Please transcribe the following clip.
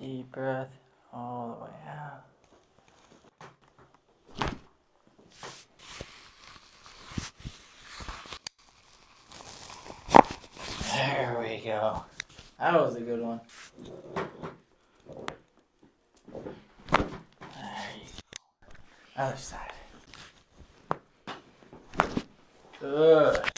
Deep breath all the way out. There we go. That was a good one. There you go. Other side. Good.